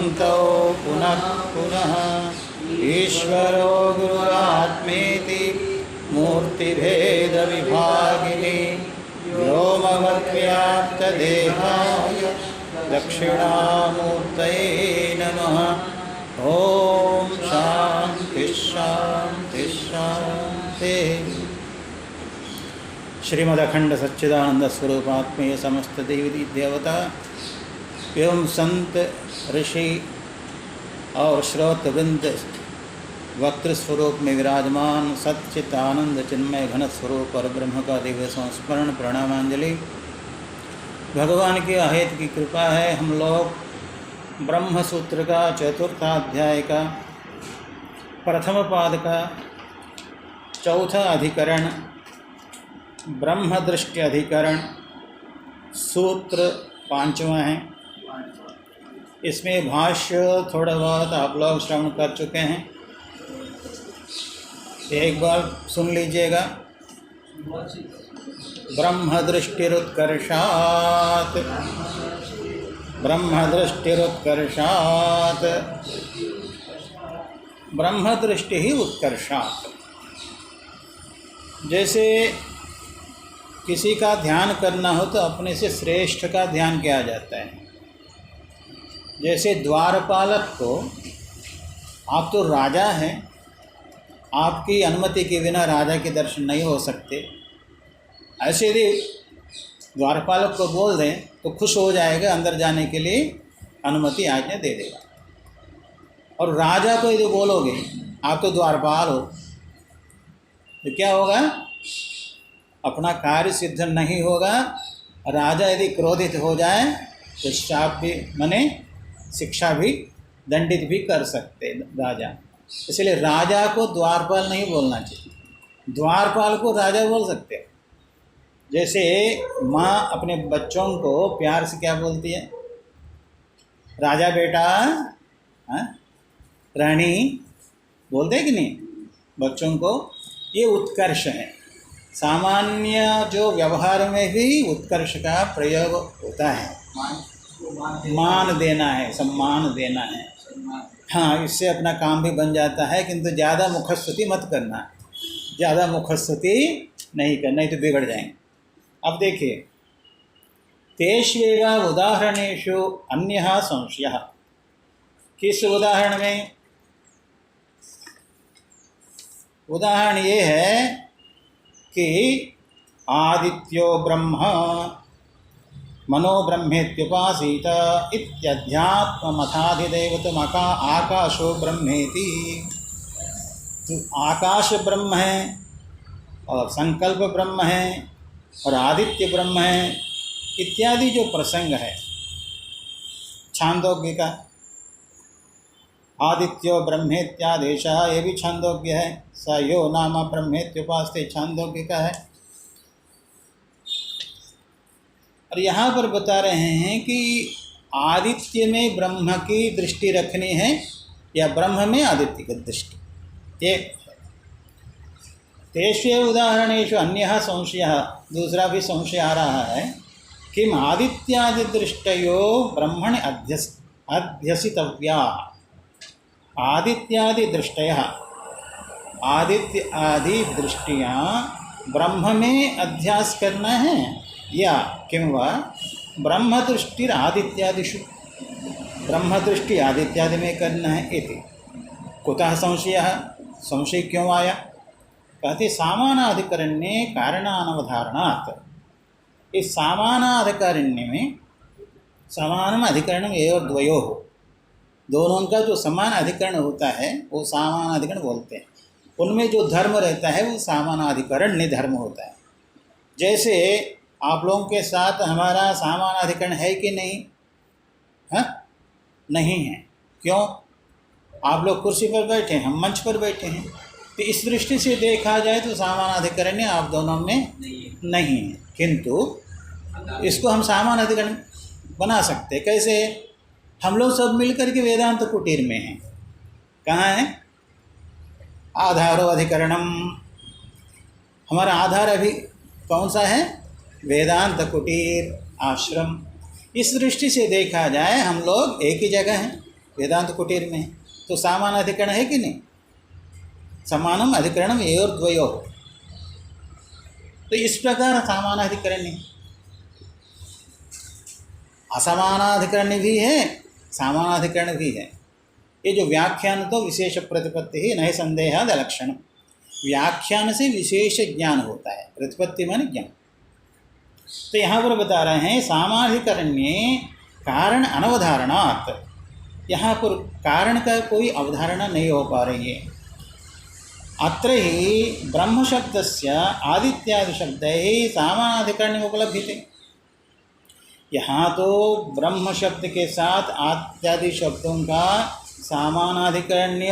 अनन्तौ पुनः पुनः ईश्वरो गुरुरात्मेति मूर्तिभेदविभागिने व्योमवद्व्याप्तदेहाय दक्षिणामूर्तये नमः। ओम शांति शांति शांति। श्रीमद् अखंड सच्चिदानंद स्वरूपात्मेय समस्त देवी देवता एवं संत ऋषि और श्रोतवृंद वक्तृ स्वरूप में विराजमान सच्चित आनंद चिन्मय घन स्वरूप और ब्रह्म का दिव्य संस्मरण प्रणामांजलि। भगवान की अहेत की कृपा है, हम लोग ब्रह्म सूत्र का चतुर्थाध्याय का प्रथम पाद का चौथा अधिकरण ब्रह्म दृष्टि अधिकरण सूत्र पांचवा है। इसमें भाष्य थोड़ा बहुत आप लोग श्रवण कर चुके हैं, एक बार सुन लीजिएगा। ब्रह्म दृष्टिरुत्कर्षात्, ब्रह्म दृष्टिरुत्कर्षात्, ब्रह्म दृष्टि ही उत्कर्षात्। जैसे किसी का ध्यान करना हो तो अपने से श्रेष्ठ का ध्यान किया जाता है। जैसे द्वारपालक को, आप तो राजा हैं, आपकी अनुमति के बिना राजा के दर्शन नहीं हो सकते। ऐसे यदि द्वारपालक को बोल दें तो खुश हो जाएगा, अंदर जाने के लिए अनुमति आज्ञा दे देगा। और राजा को यदि बोलोगे आप तो द्वारपाल हो तो क्या होगा? अपना कार्य सिद्ध नहीं होगा। राजा यदि क्रोधित हो जाए तो शाप भी माने शिक्षा भी दंडित भी कर सकते राजा। इसलिए राजा को द्वारपाल नहीं बोलना चाहिए, द्वारपाल को राजा बोल सकते हैं। जैसे माँ अपने बच्चों को प्यार से क्या बोलती है? राजा बेटा, रानी बोलते हैं कि नहीं बच्चों को? ये उत्कर्ष है। सामान्य जो व्यवहार में भी उत्कर्ष का प्रयोग होता है। मान देना है, सम्मान देना है। हाँ, इससे अपना काम भी बन जाता है, किंतु ज़्यादा मुखस्तुति मत करना, ज़्यादा मुखस्तुति नहीं करना, नहीं तो बिगड़ जाएंगे। अब देखिए, तेष्वेव उदाहरणेषु अन्यः संशयः। किस उदाहरण में? उदाहरण ये है कि आदित्यो ब्रह्म मनो ब्रह्मेत्युपासीत इत्यध्यात्ममथाधिदैवतमका आकाशो ब्रह्मेति। तो आकाश ब्रह्म है और संकल्प ब्रह्म है और आदित्य ब्रह्म है इत्यादि जो प्रसंग है छांदोग्य का। आदित्यो ब्रह्मेत्यादेशः, ये भी छांदोग्य है। स यो नाम ब्रह्मेत्युपास्ते छांदोग्य का है। और यहाँ पर बता रहे हैं कि आदित्य में ब्रह्म की दृष्टि रखनी है या ब्रह्म में आदित्य की दृष्टि। एक तेष्वेव उदाहरणेषु अन्यः संशयः, दूसरा भी संशय आ रहा है। किम आदित्यादि दृष्टयो ब्रह्मणि अध्यसितव्याः। आदित्यादि दृष्टयः, आदित्य आदि दृष्टियाँ ब्रह्म में अध्यास करना है या किं वा ब्रह्म दृष्टि आदित्यादिषु, ब्रह्म दृष्टि आदित्यादि में करना है इति। कुतः संशयः, संशय क्यों आया? कहते सामानाधिकरण्ये कारणानवधारणात्। इस सामानाधिकरण्य में, समानम अधिकरणम एवं द्वयोः, दोनों का जो समान अधिकरण होता है वो सामान अधिकरण बोलते हैं। उनमें जो धर्म रहता है वो सामानाधिकरण्य धर्म होता है। जैसे आप लोगों के साथ हमारा सामानाधिकरण है कि नहीं? हाँ, नहीं है। क्यों? आप लोग कुर्सी पर बैठे हैं, हम मंच पर बैठे हैं, तो इस दृष्टि से देखा जाए तो सामानाधिकरण्य आप दोनों में नहीं है। किंतु इसको हम सामानाधिकरण बना सकते। कैसे? हम लोग सब मिलकर के वेदांत कुटीर में हैं। कहाँ है? आधारो अधिकरणम। हमारा आधार अभी कौन सा है? वेदांत कुटीर आश्रम। इस दृष्टि से देखा जाए हम लोग एक ही जगह हैं। वेदांत कुटीर में, तो समान अधिकरण है कि नहीं? समानम अधिकरणम एयोर्द्वयो। तो इस प्रकार समानाधिकरण नहीं, असमानाधिकरण भी है, समानाधिकरण भी है। ये जो व्याख्यान तो विशेष प्रतिपत्ति ही नहीं संदेहाद लक्षण। व्याख्यान से विशेष ज्ञान होता है, प्रतिपत्ति माने ज्ञान। तो यहाँ पर बता रहे हैं सामानाधिकरण्ये कारण अनवधारणात्, यहाँ पर कारण का कोई अवधारणा नहीं हो पा रही है। अत्र ही ब्रह्म शब्दस्य आदित्यादि शब्दैः सामानाधिकरण्यम् उपलभ्यते। यहाँ तो ब्रह्म शब्द के साथ आदित्यादि शब्दों का सामानाधिकरण्य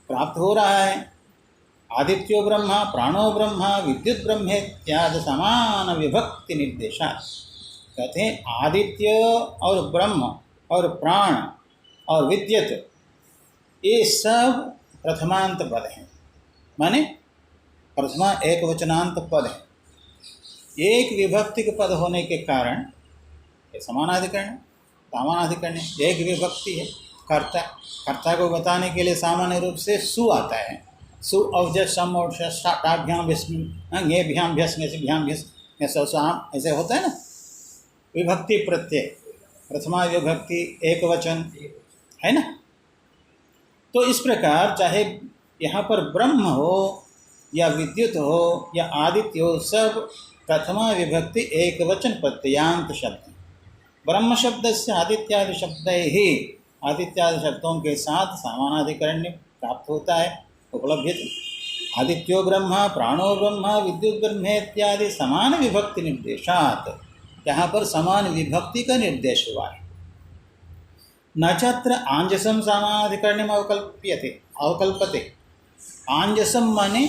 प्राप्त हो रहा है। आदित्यो ब्रह्मा, प्राणो ब्रह्मा, विद्युत ब्रह्म इत्यादि समान विभक्ति निर्देशात्। कहते हैं आदित्य और ब्रह्म और प्राण और विद्युत ये सब प्रथमांत पद हैं, माने प्रथमा एक वचनांत पद है। एक विभक्ति के पद होने के कारण ये समानाधिकरण, सामानाधिकरण एक विभक्ति है। कर्ता, कर्ता को बताने के लिए सामान्य रूप से सु आता है। सु अवजय सम और टाभ्याम भ्यस्म भ्याम भ्यस्म भ्याम भ्यस्म ऐसे होता है ना, विभक्ति प्रत्यय, प्रथमा विभक्ति एक वचन है ना। तो इस प्रकार चाहे यहाँ पर ब्रह्म हो या विद्युत हो या आदित्य हो, सब प्रथमा विभक्ति एक वचन प्रत्ययांत शब्द। ब्रह्म शब्द से आदित्यादि शब्द ही आदित्यादि शब्दों के साथ समानाधिकरण्य प्राप्त होता है, उपलब्ध। आदित्यो ब्रह्मा, प्राणो ब्रह्मा, विद्युत ब्रह्म इत्यादि समान विभक्ति निर्देशात्, यहाँ पर समान विभक्ति का निर्देश हुआ है। न चत्र आंजसम समानाधिकरण्यम अवकल्पते। आंजसम माने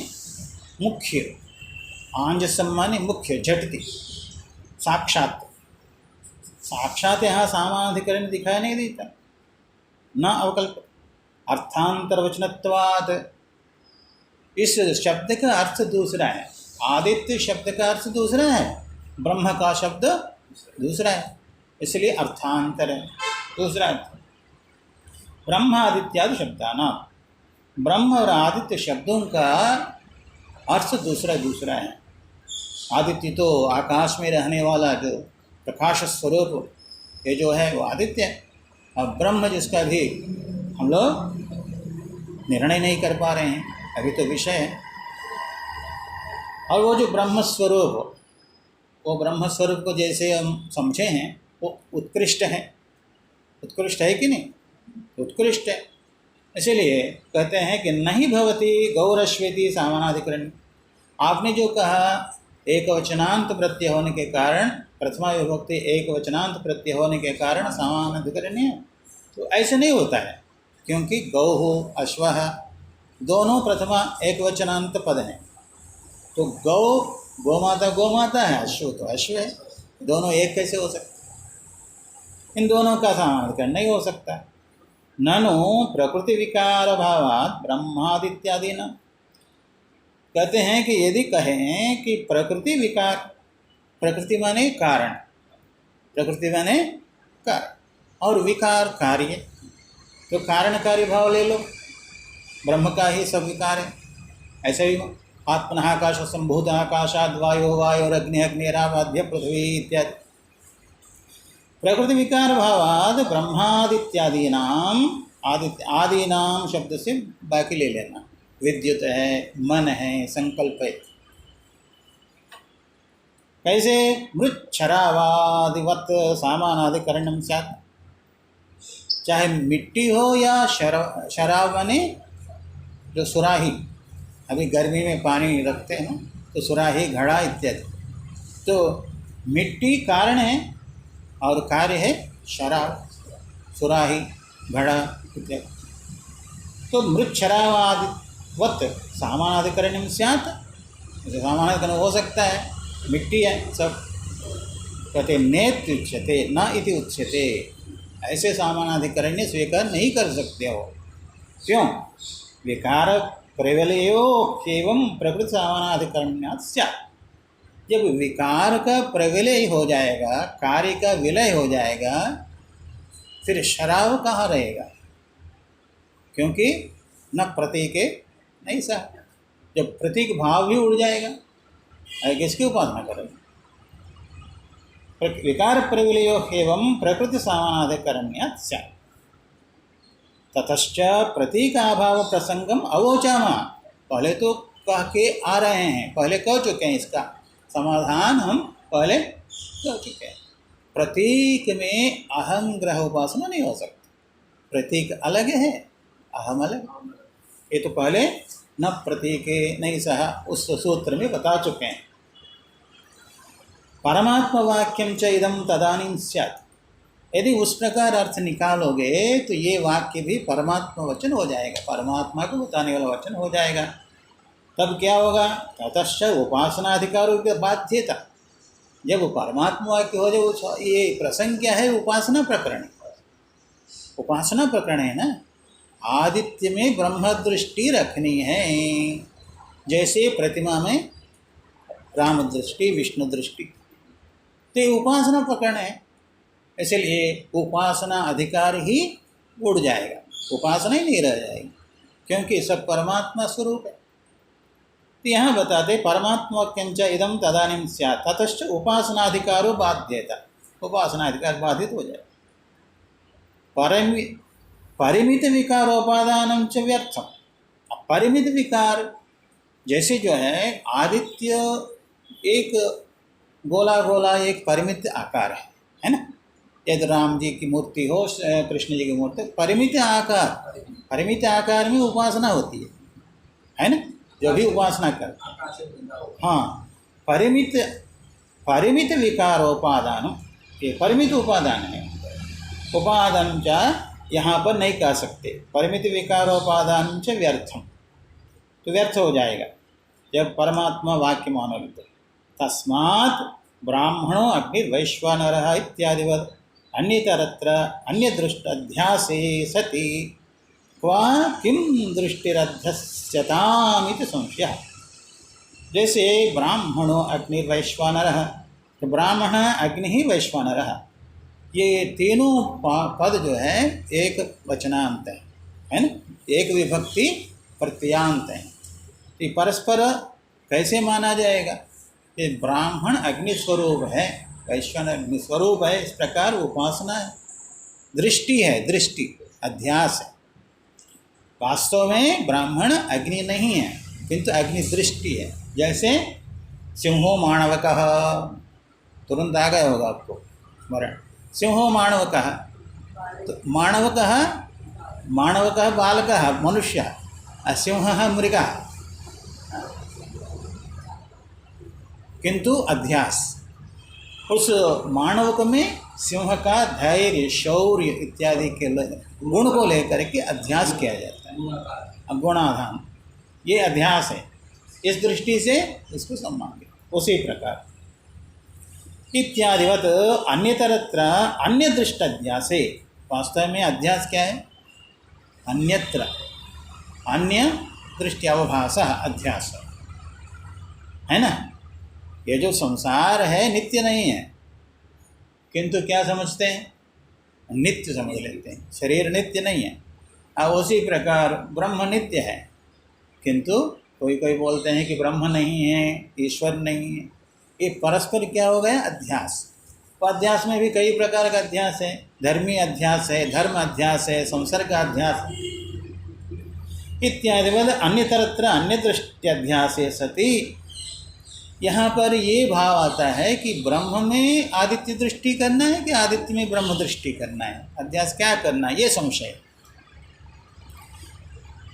मुख्य, आंजसम माने मुख्य, झटति, साक्षात। साक्षात यहाँ समानाधिकरण दिखाई नहीं देता, न अवकल्प। अर्थांतरवचनत्वात्, इस शब्द का अर्थ दूसरा है। आदित्य शब्द का अर्थ दूसरा है, ब्रह्म का शब्द दूसरा है, इसलिए अर्थांतर है, दूसरा अर्थ। ब्रह्म आदित्यादि शब्दाना, ब्रह्म और आदित्य शब्दों का अर्थ दूसरा दूसरा है। आदित्य तो आकाश में रहने वाला जो प्रकाश स्वरूप ये जो है वो आदित्य है, और ब्रह्म जिसका भी हम लोग निर्णय नहीं कर पा रहे हैं, अभी तो विषय है। और वो जो ब्रह्म स्वरूप, वो ब्रह्म स्वरूप को जैसे हम समझे हैं वो उत्कृष्ट है। उत्कृष्ट है कि नहीं? उत्कृष्ट है। इसलिए कहते हैं कि नहीं भवति गौरश्वेति सामानाधिकरण। आपने जो कहा एक वचनांत प्रत्यय होने के कारण, प्रथमा विभक्ति एक वचनांत प्रत्यय होने के कारण समानाधिकरण है, तो ऐसे नहीं होता है, क्योंकि गौ अश्वः दोनों प्रथमा एक वचनांत पद हैं। तो गौ गोमाता है, अश्व तो अश्व है, दोनों एक कैसे हो सकते? इन दोनों का समानाधिकरण नहीं हो सकता। ननु प्रकृति विकार भावात् ब्रह्मादित्यादि न। कहते हैं कि यदि कहें कि प्रकृति विकार, प्रकृति माने कारण, प्रकृति माने कारण, और विकार कार्य, तो कारणकारी भाव ले लो, ब्रह्म का ही सब विकार है। ऐसे ही आत्मन आकाश संभूत आकाशाद वायो वायोरग्नि अग्निरावाद्य पृथ्वी इत्यादि। प्रकृति विकार भावाद ब्रह्मादित्यादीनाम, आदीनाम शब्द से बाकी ले लेना, विद्युत है, मन है, संकल्प है। कैसे? मृच्छरावादिवत सामानाधिकरणम स्यात्। चाहे मिट्टी हो या शराब माने जो सुराही, अभी गर्मी में पानी रखते हैं ना, तो सुराही, घड़ा इत्यादि। तो मिट्टी कारण है और कार्य है शराब, सुराही, घड़ा इत्यादि। तो मृच्छरावादिवत सामानाधिकरणम स्यात्, सामानाधिकरण हो सकता है, मिट्टी है सब। कहते नेत्य उच्यते न इति उच्यते, ऐसे सामानाधिकरण्य स्वीकार नहीं कर सकते हो। क्यों? विकार प्रविलयो एवं प्रकृति सामानाधिकरण्यात् स्यात्। जब विकार का प्रविलय हो जाएगा, कार्य का विलय हो जाएगा, फिर शराब कहाँ रहेगा? क्योंकि न प्रतीक नहीं सह, जब प्रतीक भाव भी उड़ जाएगा किसकी उपासना करेंगे। विकार प्रविलयो एवं प्रकृति समानाधिकरण्यात् स्यात् ततश्च प्रतीकाभाव प्रसंगम अवोचाम। पहले तो कह के आ रहे हैं, पहले कह चुके हैं, इसका समाधान हम पहले कह चुके हैं। प्रतीक में अहम ग्रह उपासना नहीं हो सकती, प्रतीक अलग है, अहम अलग। ये तो पहले न प्रतीक नहीं सह उस सूत्र में बता चुके हैं। परमात्मा वाक्यम च इदम तदानीं स्यात्, यदि उस प्रकार अर्थ निकालोगे तो ये वाक्य भी परमात्मा वचन हो जाएगा, परमात्मा को बताने वाला वचन हो जाएगा। तब क्या होगा, ततश्च उपासनाधिकारों की बाध्यता। जब वो परमात्मा वाक्य हो जाए, ये प्रसंग क्या है, उपासना प्रकरण, उपासना प्रकरण है ना। आदित्य में ब्रह्म दृष्टि रखनी है, जैसे प्रतिमा में राम दृष्टि विष्णु दृष्टि, तो ये उपासना प्रकरण है। इसलिए उपासना अधिकार ही उड़ जाएगा, उपासना ही नहीं रह जाएगी, क्योंकि सब परमात्मा स्वरूप है। तो यहाँ बताते परमात्मा किंच इदम तदानीं स्यात् ततश्च उपासनाधिकारो बाध्यता, उपासनाधिकार बाधित हो जाए। परिमित विकारोपादानं च व्यर्थम। परिमित विकार जैसे जो है, आदित्य एक गोला गोला एक परिमित आकार है ना। यदि राम जी की मूर्ति हो, कृष्ण जी की मूर्ति, परिमित आकार में उपासना होती है ना, जो भी उपासना करते हैं। हाँ, परिमित विकारोपादान, ये परिमित उपादान है। उपादान चा यहाँ पर नहीं कह सकते, परिमित विकारोपादान च व्यर्थम, तो व्यर्थ हो जाएगा जब परमात्मा वाक्य मानोगे तो। तस्मात् ब्राह्मणो अग्निर्वैश्वानरः इत्यादिवत् अन्यतरत्र अन्यदृष्टाध्यासे सति क्वा किं दृष्टिरध्यस्यताम् इति संशयः। जैसे ब्राह्मणो अग्निर्वैश्वानरः, तो ब्राह्मण अग्नि ही वैश्वानरः, ये तीनों पद जो है एक वचनांत है ना, एक विभक्ति प्रत्ययांत है। तो परस्पर कैसे माना जाएगा, ये ब्राह्मण अग्नि स्वरूप है, वैश्वानर अग्नि स्वरूप है, इस प्रकार उपासना है। दृष्टि है, दृष्टि अध्यास है। वास्तव में ब्राह्मण अग्नि नहीं है, किंतु अग्नि दृष्टि है। जैसे सिंहो माणवकः, तुरंत आ गया होगा आपको स्मरण, सिंहो माणवकः, तो माणवकः बालकः मनुष्यः, सिंहः मृगः, किंतु अध्यास। उस मानवक में सिंह का धैर्य शौर्य इत्यादि के गुण को लेकर के अध्यास किया जाता है, गुणाधान, ये अध्यास है। इस दृष्टि से इसको सम्मान दिया। उसी प्रकार इत्यादिवत अन्यतरत्र अन्य दृष्ट अध्यासे, वास्तव में अध्यास क्या है, अन्यत्र अन्य दृष्टि अवभास अध्यास है ना। ये जो संसार है नित्य नहीं है, किंतु क्या समझते हैं, नित्य समझ लेते हैं। शरीर नित्य नहीं है, और उसी प्रकार ब्रह्म नित्य है, किंतु कोई कोई बोलते हैं कि ब्रह्म नहीं है, ईश्वर नहीं है। ये परस्पर क्या हो गया, अध्यास। तो अध्यास में भी कई प्रकार का अध्यास है, धर्मी अध्यास है, धर्म अध्यास है, संसर्ग अध्यास इत्यादि। अन्यतरत्र अन्य दृष्टि अध्यासे सति, यहाँ पर ये भाव आता है कि ब्रह्म में आदित्य दृष्टि करना है कि आदित्य में ब्रह्म दृष्टि करना है, अध्यास क्या करना है, ये संशय।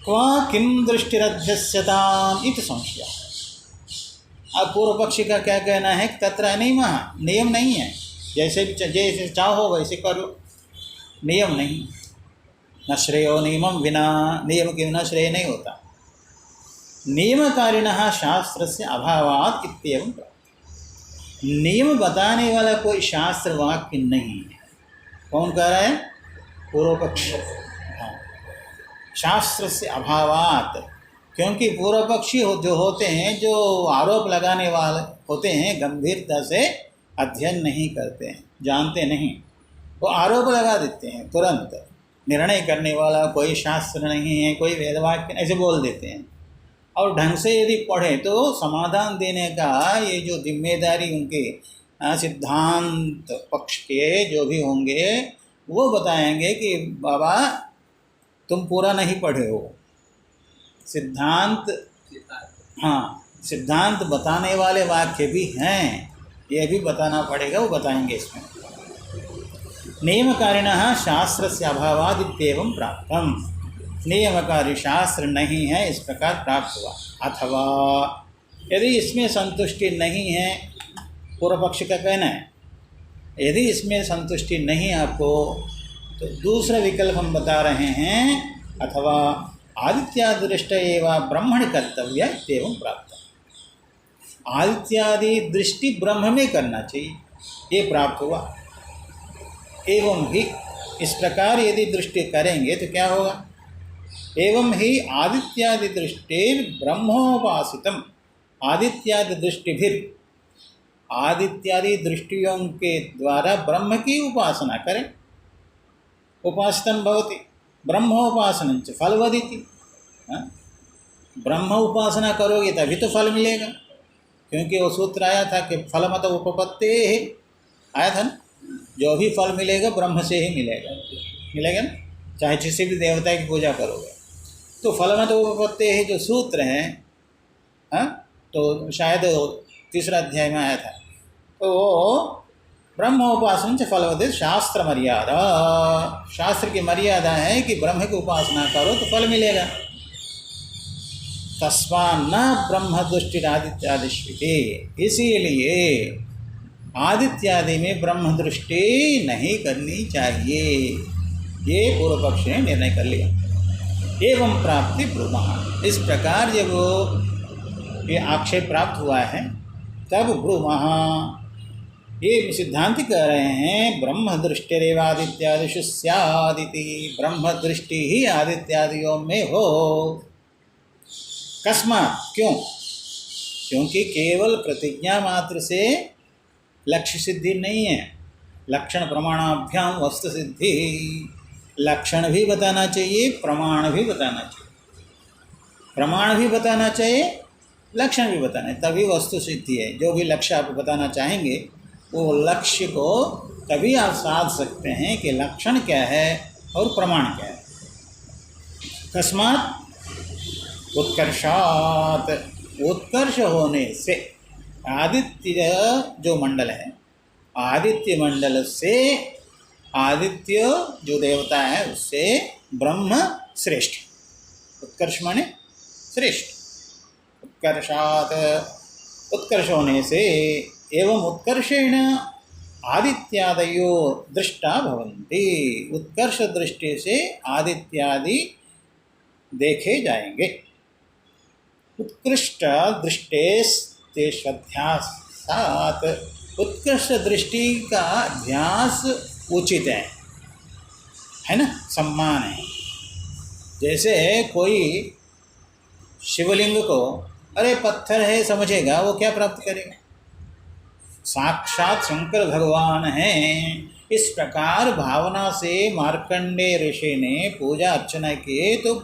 क्वा किम दृष्टिरध्यस्यताम् इति संशय। अब पूर्व पक्षी का क्या कहना है, तत्र नियम नहीं है, जैसे चाहो वैसे करो, नियम नहीं। न श्रेयो नियमम विना, नियम के बिना श्रेय नहीं होता। नियमकारिणः शास्त्रस्य अभावात् इत्येवं। नियम बताने वाला कोई शास्त्र वाक्य नहीं है। कौन कह रहा है, पूर्व पक्ष। हाँ, शास्त्रस्य अभावात्, क्योंकि पूर्व पक्षी जो होते हैं, जो आरोप लगाने वाले होते हैं, गंभीरता से अध्ययन नहीं करते हैं, जानते नहीं, वो आरोप लगा देते हैं तुरंत। निर्णय करने वाला कोई शास्त्र नहीं है, कोई वेदवाक्य, ऐसे बोल देते हैं। और ढंग से यदि पढ़े तो समाधान देने का ये जो जिम्मेदारी उनके सिद्धांत पक्ष के जो भी होंगे वो बताएंगे कि बाबा तुम पूरा नहीं पढ़े हो। सिद्धांत, हाँ, सिद्धांत बताने वाले वाक्य भी हैं, ये भी बताना पड़ेगा, वो बताएंगे इसमें। नियमकारिणः शास्त्रस्य अभावादित्येवं प्राप्तम्, नियमकारी शास्त्र नहीं है इस प्रकार प्राप्त हुआ। अथवा यदि इसमें संतुष्टि नहीं है, पूर्व पक्ष का कहना है, यदि इसमें संतुष्टि नहीं आपको तो दूसरा विकल्प हम बता रहे हैं, अथवा आदित्यादृष्ट एवं ब्रह्मण कर्तव्य इत्येवं प्राप्त। आदित्यादि दृष्टि ब्रह्म में करना चाहिए, ये प्राप्त हुआ। एवं ही इस प्रकार यदि दृष्टि करेंगे तो क्या होगा? एवं ही आदित्यादि दृष्टि ब्रह्मोपासितम, आदित्यादि दृष्टिभिर, आदित्यादि दृष्टियों के द्वारा ब्रह्म की उपासना करें। उपासितं भवति ब्रह्मोपासनं च फलवदिति। ब्रह्म उपासना करोगे तभी तो फल मिलेगा, क्योंकि वो सूत्र आया था कि फलमत उपपत्ते आया था ना, जो भी फल मिलेगा ब्रह्म से ही मिलेगा ना, चाहे किसी भी देवता की पूजा करोगे तो फलमत उपपत्ते ही जो सूत्र है, हाँ, तो शायद तीसरा अध्याय में आया था। तो वो ब्रह्मोपासन च फलवद शास्त्र मर्यादा, शास्त्र की मर्यादा है कि ब्रह्म की उपासना करो तो फल मिलेगा। तस्मान्न ब्रह्म दृष्टिरादित्यादिश्विते, इसीलिए आदित्यादि में ब्रह्म दृष्टि नहीं करनी चाहिए, ये पूर्व पक्ष ने निर्णय कर लिया। एवं प्राप्ति ब्रूमः, इस प्रकार जब ये आक्षेप प्राप्त हुआ है तब ब्रूमः, ये सिद्धांति कह रहे हैं ब्रह्म दृष्टिरेवादित्यादिषु स्यादिति, ब्रह्म दृष्टि ही आदित्यादियों में हो। कस्मात्, क्यों? क्योंकि केवल प्रतिज्ञा मात्र से लक्ष्य सिद्धि नहीं है, लक्षण प्रमाणाभ्याम वस्तु सिद्धि। लक्षण भी बताना चाहिए, प्रमाण भी बताना चाहिए, प्रमाण भी बताना चाहिए, लक्षण भी बताना है, तभी वस्तु सिद्धि है। जो भी लक्ष्य आप बताना चाहेंगे वो लक्ष्य को तभी आप साध सकते हैं कि लक्षण क्या है और प्रमाण क्या है। तस्मात् उत्कर्षात्, उत्कर्ष होने से, आदित्य जो मंडल है, आदित्य मंडल से, आदित्य जो देवता है उससे ब्रह्म श्रेष्ठ, उत्कर्ष माने श्रेष्ठ। उत्कर्षात्, उत्कर्ष होने से, एवं उत्कर्षेण आदित्यादयो दृष्टा भवन्ति, उत्कर्ष दृष्टि से आदित्यादि देखे जाएंगे। उत्कृष्ट दृष्टेस्तेष्वध्यासात्, उत्कृष्ट दृष्टि का अध्यास उचित है ना, सम्मान है। जैसे कोई शिवलिंग को अरे पत्थर है समझेगा, वो क्या प्राप्त करेगा? साक्षात शंकर भगवान हैं। इस प्रकार भावना से मार्कंडेय ऋषि ने पूजा अर्चना किए तो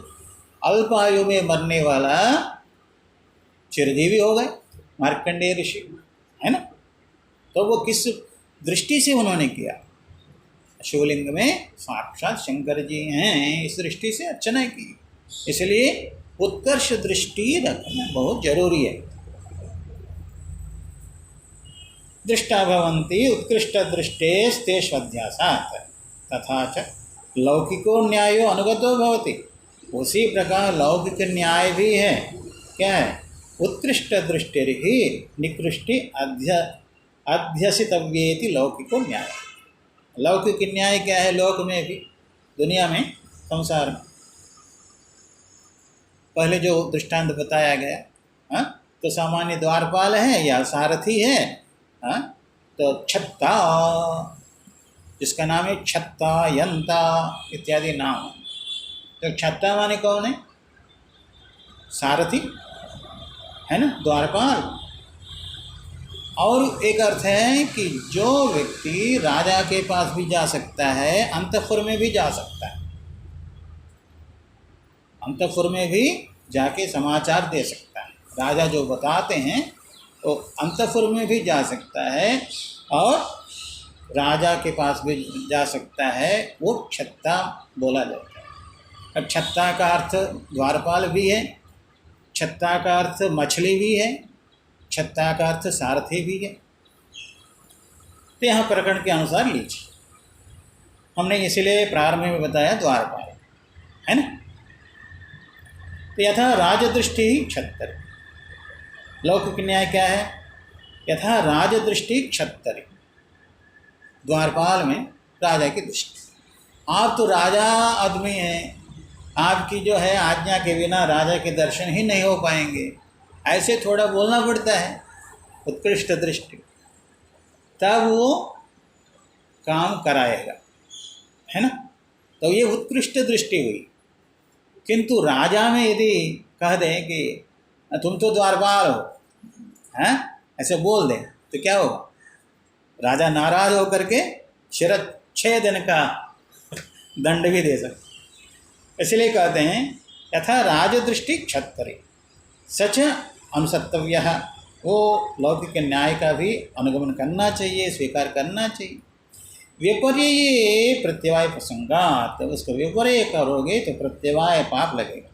अल्पायु में मरने वाला चिरजीवी हो गए मार्कंडेय ऋषि, है ना। तो वो किस दृष्टि से उन्होंने किया? शिवलिंग में साक्षात शंकर जी हैं, इस दृष्टि से अर्चना की। इसलिए उत्कर्ष दृष्टि रखना बहुत जरूरी है। दृष्टा भवन्ति उत्कृष्ट दृष्टेस्तेष्वध्यासात् तथा च लौकिको न्यायो अनुगतो भवति। उसी प्रकार लौकिक न्याय भी है। क्या है? उत्कृष्ट दृष्टिर्हि निकृष्टि अध्यसितव्येति लौकिको न्याय। लौकिक न्याय क्या है? लोक में भी, दुनिया में, संसार में। पहले जो दृष्टांत बताया गया, हाँ, तो सामान्य द्वारपाल है या सारथी है, हाँ, तो छत्ता, जिसका नाम है छत्ता, यंता इत्यादि नाम। तो छत्ता माने कौन है? सारथी है ना, द्वारपाल। और एक अर्थ है कि जो व्यक्ति राजा के पास भी जा सकता है, अंतःपुर में भी जा सकता है, अंतःपुर में भी जाके समाचार दे सकता है। राजा जो बताते हैं तो अंतःपुर में भी जा सकता है और राजा के पास भी जा सकता है। वो क्षत्ता बोला जाता है। अब छत्ता का अर्थ द्वारपाल भी है, छत्ता का अर्थ मछली भी है, छत्ता का अर्थ सारथी भी है। तो यहाँ प्रकरण के अनुसार लीजिए, हमने इसलिए प्रारंभ में बताया द्वारपाल है ना। तो यथा राजदृष्टि क्षत्तरि, लौकिक न्याय क्या है? यथा राजदृष्टि क्षत्तरि, द्वारपाल में राजा की दृष्टि। आप तो राजा आदमी हैं, आपकी जो है आज्ञा के बिना राजा के दर्शन ही नहीं हो पाएंगे, ऐसे थोड़ा बोलना पड़ता है, उत्कृष्ट दृष्टि, तब वो काम कराएगा, है ना। तो ये उत्कृष्ट दृष्टि हुई। किंतु राजा में यदि कह दें कि तुम तो द्वारपाल हो, हैं, ऐसे बोल दें तो क्या होगा? राजा नाराज होकर के शिरच्छेदन का दंड भी दे सकते। इसलिए कहते हैं यथा राजदृष्टि क्षत्तरि सच अनुसर्तव्य, वो लौकिक न्याय का भी अनुगमन करना चाहिए, स्वीकार करना चाहिए। विपर्य प्रत्यवाय प्रसंगात, उसको विपर्य करोगे तो प्रत्यवाय पाप लगेगा।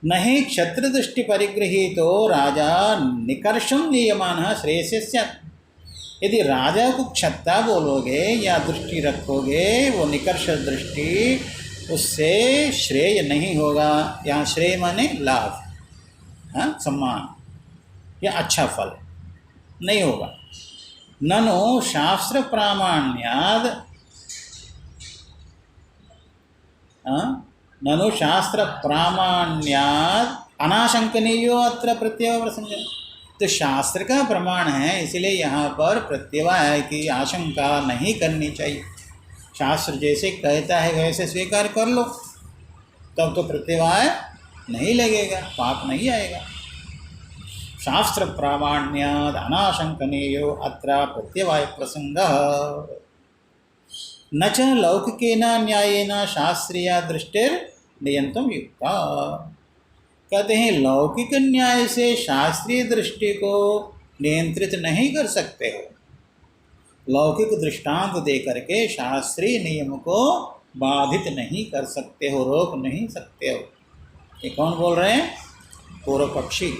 नहीं क्षत्र दृष्टि परिगृहीतो तो राजा निकर्षम नियमानः श्रेयस्य स्यात्। यदि राजा को क्षत्ता बोलोगे या दृष्टि रखोगे, वो निकर्ष दृष्टि, उससे श्रेय नहीं होगा। यहाँ श्रेय माने लाभ, हाँ, सम्मान या अच्छा फल नहीं होगा। ननु शास्त्र प्रामाण्याद, ननु शास्त्र प्रामाण्याद अनाशंकनीयो अत्र प्रत्यय प्रसंग। तो शास्त्र का प्रमाण है, इसलिए यहाँ पर प्रत्यवाय की आशंका नहीं करनी चाहिए। शास्त्र जैसे कहता है वैसे स्वीकार कर लो, तब तो प्रत्यवाय नहीं लगेगा, पाप नहीं आएगा। शास्त्र प्रामाण्याद अनाशंकनीयो अत्र प्रत्यवाय प्रसंगः न च लौकिकेन न्यायेन शास्त्रीय दृष्टिर नियंतम युक्ता। कहते हैं लौकिक न्याय से शास्त्रीय दृष्टि को नियंत्रित नहीं कर सकते हो। लौकिक दृष्टांत दे करके शास्त्रीय नियम को बाधित नहीं कर सकते हो, रोक नहीं सकते हो। ये कौन बोल रहे हैं? पूर्व पक्षी।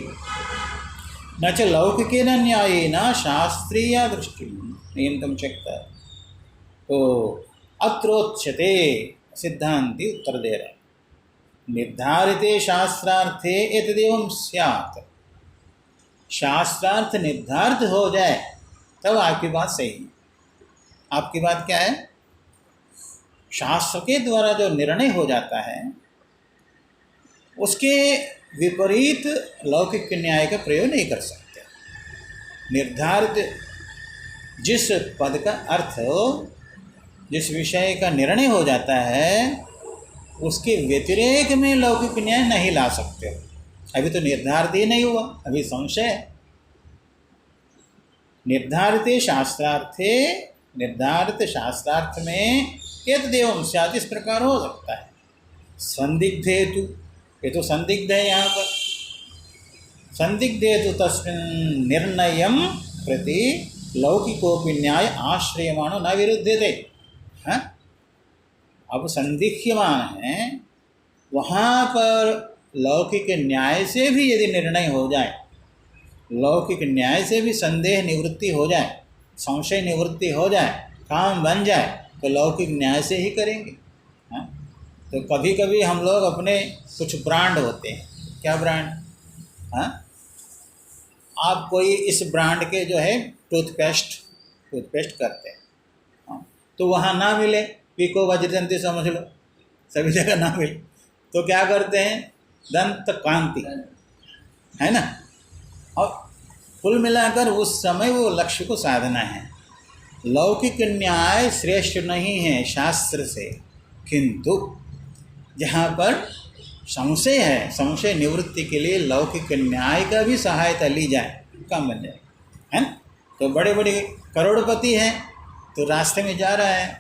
न च लौकिकेन न्यायेन शास्त्रीय दृष्टि नियंतुं शक्यते। तो अत्रोच्यते, सिद्धांति उत्तर दे रहे, निर्धारिते शास्त्रार्थे एतदेवं स्यात्। शास्त्रार्थ निर्धारित हो जाए तब आपकी बात सही है। आपकी बात क्या है? शास्त्र के द्वारा जो निर्णय हो जाता है उसके विपरीत लौकिक न्याय का प्रयोग नहीं कर सकते। निर्धारित जिस पद का अर्थ, जिस विषय का निर्णय हो जाता है, उसके व्यतिरेक में लौकिक न्याय नहीं ला सकते। अभी तो निर्धारित ही नहीं हुआ, अभी संशय है। निर्धारित शास्त्रार्थे, निर्धारित शास्त्रार्थ में एतदेवं स्यात्, इस प्रकार हो सकता है। संदिग्धे तु, ये तो संदिग्ध है यहाँ पर, संदिग्धे तु तस्मिन् निर्णयं प्रति लौकिकोपि न्याय आश्रयमाणो न विरुध्यते। हाँ, अब संदिग्धमान है, वहाँ पर लौकिक न्याय से भी यदि निर्णय हो जाए, लौकिक न्याय से भी संदेह निवृत्ति हो जाए, संशय निवृत्ति हो जाए, काम बन जाए, तो लौकिक न्याय से ही करेंगे। हाँ, तो कभी कभी हम लोग अपने कुछ ब्रांड होते हैं, क्या ब्रांड, हाँ, आप कोई इस ब्रांड के जो है टूथपेस्ट करते हैं, हाँ, तो वहाँ ना मिले, पीको वज्रदंती समझ लो, सभी जगह ना मिले, तो क्या करते हैं? दंत कांति, है ना। और कुल मिलाकर उस समय वो लक्ष्य को साधना है। लौकिक न्याय श्रेष्ठ नहीं है शास्त्र से, किंतु जहाँ पर संशय है, संशय निवृत्ति के लिए लौकिक न्याय का भी सहायता ली जाए, काम बन जाए, है ना। तो बड़े बड़े करोड़पति हैं, तो रास्ते में जा रहा है,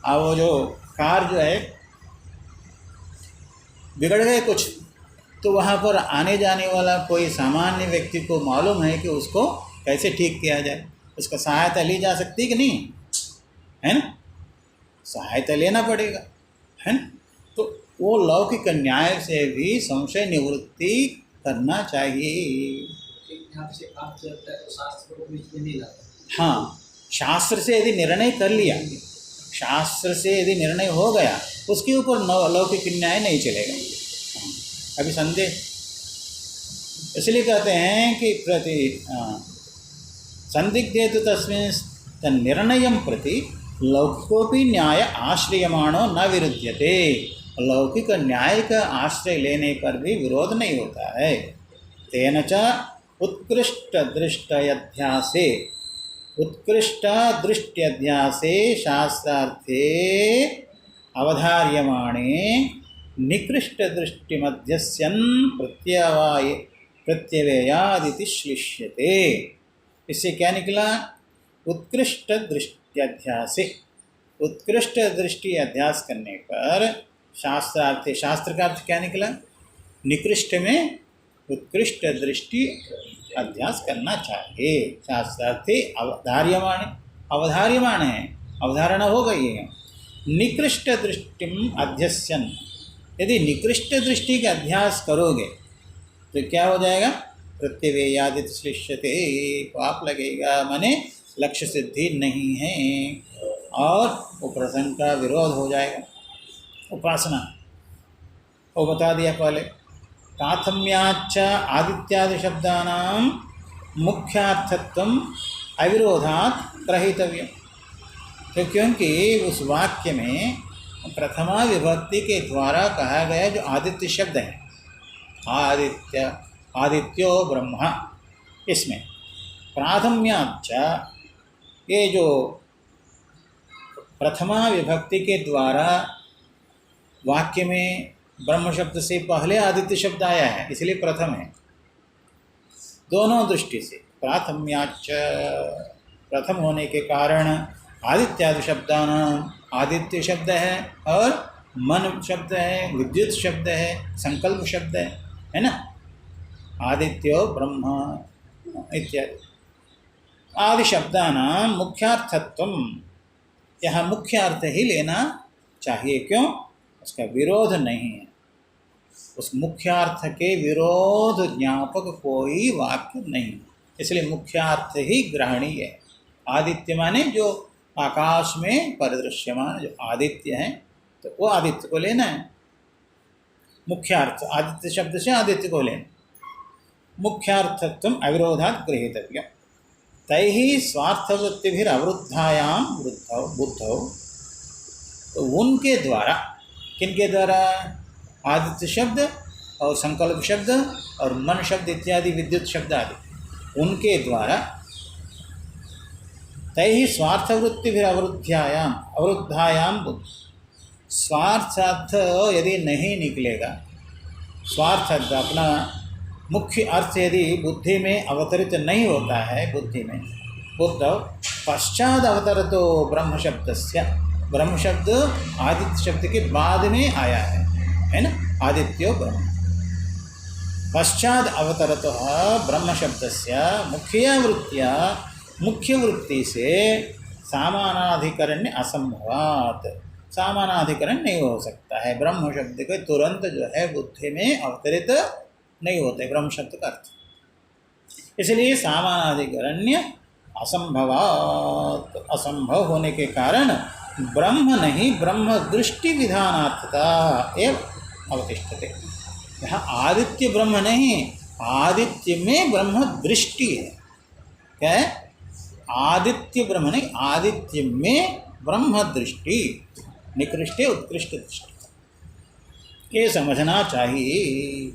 और वो जो कार जो है बिगड़ गए कुछ, तो वहाँ पर आने जाने वाला कोई सामान्य व्यक्ति को मालूम है कि उसको कैसे ठीक किया जाए, उसका सहायता ली जा सकती कि नहीं, है ना? सहायता लेना पड़ेगा, है ना? तो वो लौकिक न्याय से भी संशय निवृत्ति करना चाहिए। हाँ, शास्त्र से यदि निर्णय कर लिया, शास्त्र से यदि निर्णय हो गया, उसके ऊपर लौकिक न्याय नहीं चलेगा। अभी संदेह, इसलिए कहते हैं कि प्रति संदिग्धे तो तस्मिन् निर्णयं प्रति लौकिकोपि न्याय आश्रयमाणो न विरुध्यते। लौकिक न्याय का आश्रय लेने पर भी विरोध नहीं होता है। तेन च उत्कृष्ट दृष्ट्यध्यासे शास्त्रार्थे अवधार्यमाणे निकृष्ट दृष्टिमध्यस्यन् प्रत्यवेयादिति श्लिष्यते। इससे क्या निकला? उत्कृष्ट दृष्टि उत्कृष्ट दृष्टि अध्यास करने पर शास्त्रार्थे, शास्त्र का अर्थ क्या निकला? निकृष्ट में उत्कृष्ट दृष्टि अध्यास करना चाहिए। शास्त्रार्थे अवधार्यमाण, अवधार्यमाण है, अवधारणा हो गई है। निकृष्ट दृष्टिम अध्यस्यन, यदि निकृष्ट दृष्टि का अध्यास करोगे तो क्या हो जाएगा? प्रत्यवेयादित श्लिष्यते, पाप लगेगा, माने लक्ष्य सिद्धि नहीं है और उपासना का विरोध हो जाएगा। उपासना वो बता दिया पहले। प्राथम्याच्च आदित्यादि शब्दानां मुख्यार्थत्वम् अविरोधात् ग्रहीतव्यम्। तो क्योंकि उस वाक्य में प्रथमा विभक्ति के द्वारा कहा गया जो आदित्य शब्द है, आदित्य, आदित्यो ब्रह्म, इसमें प्राथम्याच्च, ये जो प्रथमा विभक्ति के द्वारा वाक्य में ब्रह्म शब्द से पहले आदित्य शब्द आया है, इसलिए प्रथम है। दोनों दृष्टि से प्राथम्याच्च, प्रथम होने के कारण आदित्यादि शब्दानां, आदित्य शब्द है और मन शब्द है, विद्युत शब्द है, संकल्प शब्द है ना? आदित्यो ब्रह्म इत्यादि आदि शब्दानां मुख्यार्थत्वम्, यहाँ मुख्य अर्थ ही लेना चाहिए। क्यों? उसका विरोध नहीं है, उस मुख्यार्थ के विरोध ज्ञापक कोई वाक्य नहीं, इसलिए मुख्यार्थ ही ग्रहणीय है। आदित्य माने जो आकाश में परिदृश्यमान जो आदित्य है, तो वो आदित्य को लेना है। मुख्यार्थ, आदित्य शब्द से आदित्य को लेना। मुख्यार्थत्वम् अविरोधात् गृहीतव्यम्। तैः स्वार्थवृत्तिभिरवरुद्धायां बुद्धौ, तो उनके द्वारा, किनके द्वारा? आदित्य शब्द और संकल्प शब्द और मन शब्द इत्यादि विद्युत शब्द आदि, उनके द्वारा तैः स्वार्थवृत्तिभिरवरुद्धायां बुद्ध, स्वार्थ यदि नहीं निकलेगा, स्वार्थ अपना मुख्य अर्थ यदि बुद्धि में अवतरित नहीं होता है, बुद्धि में बुद्ध पश्चात अवतरतो ब्रह्म शब्दस्य, ब्रह्म शब्द आदित्य शब्द के बाद में आया है ना? आदित्यो ब्रह्म, पश्चात अवतरतो ब्रह्म शब्दस्य मुख्या मुख्य वृत्ति से सामानाधिकरण्य असंभवात्, सामानाधिकरण नहीं हो सकता है। ब्रह्म शब्द के तुरंत जो है बुद्धि में अवतरित नहीं होते ब्रह्म शब्द का अर्थ, इसलिए सामानाधिकरण्य असंभवात्, असंभव होने के कारण ब्रह्म नहीं, ब्रह्म दृष्टि विधानार्थता एवं अवतिष्ठते। यहाँ आदित्य ब्रह्म नहीं, आदित्य में ब्रह्म दृष्टि है। क्या है? आदित्य ब्रह्म नहीं, आदित्य में ब्रह्म दृष्टि, निकृष्ट उत्कृष्ट दृष्टि, ये समझना चाहिए।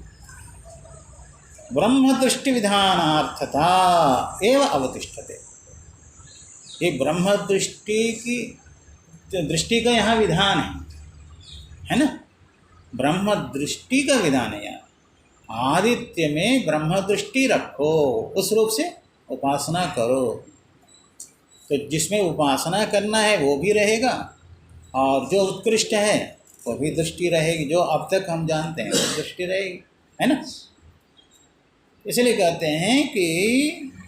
ब्रह्म दृष्टि विधानार्थता एवं अवतिष्ठते। ये ब्रह्म दृष्टि की दृष्टि का यहाँ विधान है ना? ब्रह्म दृष्टि का विधान है यहाँ। आदित्य में ब्रह्म दृष्टि रखो, उस रूप से उपासना करो, तो जिसमें उपासना करना है वो भी रहेगा, और जो उत्कृष्ट है वो भी दृष्टि रहेगी, जो अब तक हम जानते हैं वो दृष्टि रहेगी, है ना। इसलिए कहते हैं कि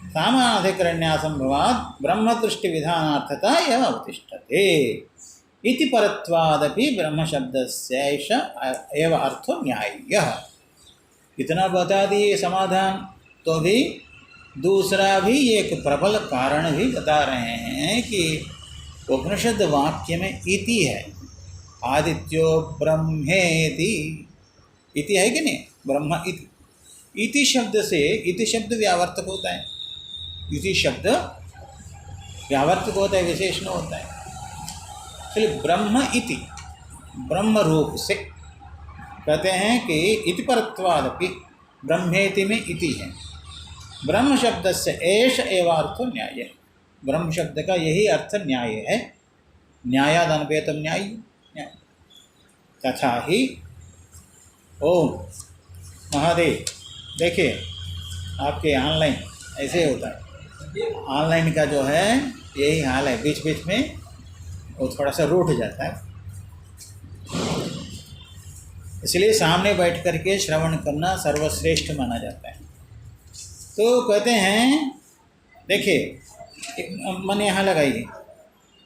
सामानाधिकरण्यासंभवात् ब्रह्म दृष्टि विधानार्थता यह अवतिष्ठते इति परत्वादपि ब्रह्म शब्दस्य एष एव अर्थो न्याय्यः। इतना बता दिए समाधान, तो भी दूसरा भी एक प्रबल कारण भी बता रहे हैं कि उपनिषद वाक्य में इति है, आदित्यो ब्रह्मेति, इति है कि नहीं, ब्रह्म इति। इति शब्द से, इति शब्द व्यावर्तक होता है, इति शब्द व्यावर्तक होता है, विशेषण होता है। इसलिए ब्रह्म इति, ब्रह्म रूप से कहते हैं कि इति परत्वादपि, ब्रह्मेति में इति है, ब्रह्म शब्द से एष एवार्थ न्याय है, ब्रह्म शब्द का यही अर्थ न्याय है, न्यायादनपेतम न्याय, तथा ही। ओम महादेव, देखिए आपके ऑनलाइन ऐसे होता है, ऑनलाइन का जो है यही हाल है, बीच बीच में वो थोड़ा सा रूठ जाता है, इसलिए सामने बैठ करके श्रवण करना सर्वश्रेष्ठ माना जाता है। तो कहते हैं, देखिए मन यहाँ लगाइए,